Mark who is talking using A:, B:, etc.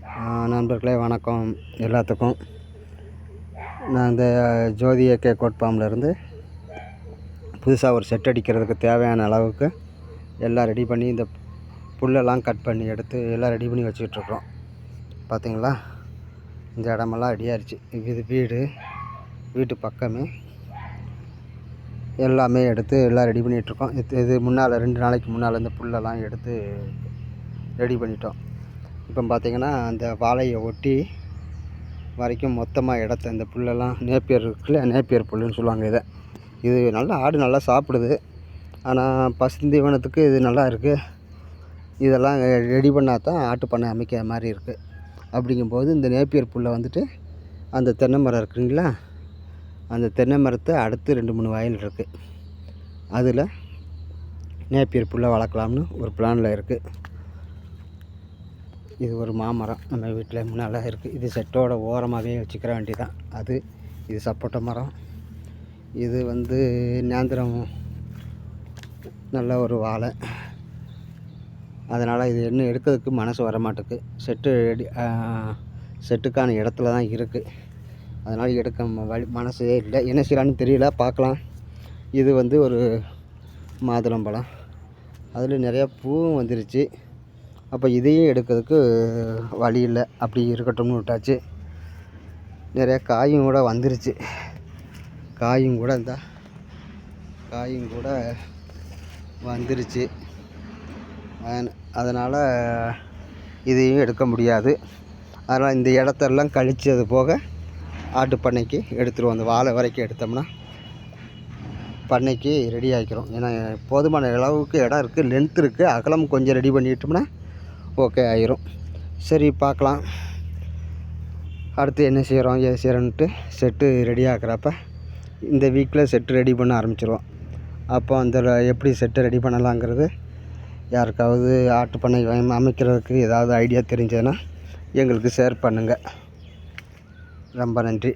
A: நண்பர்களே வணக்கம் எல்லாத்துக்கும். நான் இந்த ஜோதி ஏகே கோட் ஃபார்ம்லேருந்து புதுசாக ஒரு செட் அடிக்கிறதுக்கு தேவையான அளவுக்கு எல்லாம் ரெடி பண்ணி இந்த புல்லெல்லாம் கட் பண்ணி எடுத்து எல்லாம் ரெடி பண்ணி வச்சுக்கிட்ருக்குறோம். பார்த்திங்களா, இந்த இடமெல்லாம் ரெடி ஆயிடுச்சு. இது வீட்டு பக்கமே எல்லாமே எடுத்து எல்லாம் ரெடி பண்ணிகிட்ருக்கோம். இது முன்னால் 2 நாளைக்கு முன்னால் இந்த புல்லெல்லாம் எடுத்து ரெடி பண்ணிட்டோம். இப்போ பார்த்திங்கன்னா அந்த வாழையை ஒட்டி வரைக்கும் மொத்தமாக இடத்த இந்த புல்லெல்லாம் நேப்பியர் இருக்குல்ல, நேப்பியர் புல்லுன்னு சொல்லுவாங்க. இது நல்லா ஆடு நல்லா சாப்பிடுது. ஆனால் பசுந்தீவனத்துக்கு இது நல்லா இருக்குது. இதெல்லாம் ரெடி பண்ணால் தான் ஆட்டு பண்ணை அமைக்கிற மாதிரி இருக்குது. அப்படிங்கும்போது இந்த நேப்பியர் புல்லை வந்துட்டு அந்த தென்னை மரம் இருக்குங்களா, அந்த தென்னை மரத்தை அடுத்து 2-3 வயல் இருக்குது. அதில் நேப்பியர் புல்லை வளர்க்கலாம்னு ஒரு பிளானில் இருக்குது. இது ஒரு மாமரம் நம்ம வீட்டில் முன்னால் இருக்குது. இது செட்டோட ஓரமாகவே வச்சுக்கிற வேண்டியதான். இது சப்போட்டா மரம். இது நேந்திரம், நல்ல ஒரு வாழை. அதனால் இது இன்னும் எடுக்கிறதுக்கு மனசு வர மாட்டேக்கு. செட்டுக்கான இடத்துல தான் இருக்குது. அதனால் எடுக்க மனசே இல்லை. என்ன செய்யலான்னு தெரியல, பார்க்கலாம். இது ஒரு மாதுளம்பழம். அதில் நிறையா பூவும் வந்துருச்சு. அப்போ இதையும் எடுக்கிறதுக்கு வழி இல்லை, அப்படி இருக்கட்டும்னு விட்டாச்சு. நிறையா காயும் கூட வந்துருச்சு. காயும் கூட வந்துருச்சு. அதனால் இதையும் எடுக்க முடியாது. அதனால் இந்த இடத்தெல்லாம் கழிச்சது போக ஆட்டு பண்ணைக்கு எடுத்துருவோம். அந்த வாழை வரைக்கும் எடுத்தோம்னா பண்ணைக்கு ரெடி ஆகிக்கிறோம். ஏன்னா போதுமான அளவுக்கு இடம் இருக்குது, லென்த் இருக்குது. அகலம் கொஞ்சம் ரெடி பண்ணிட்டோம்னா ஓகே ஆயிரும். சரி, பார்க்கலாம் அடுத்து என்ன செய்கிறோம் ஏது செய்கிறோன்ட்டு. செட்டு ரெடி ஆகிறப்ப இந்த வீக்கில் செட்டு ரெடி பண்ண ஆரம்பிச்சிருவோம். அப்போ அந்த எப்படி செட்டை ரெடி பண்ணலாங்கிறது, யாருக்காவது ஆட்டு பண்ணை அமைக்கிறதுக்கு ஏதாவது ஐடியா தெரிஞ்சதுன்னா எங்களுக்கு ஷேர் பண்ணுங்கள். ரொம்ப நன்றி.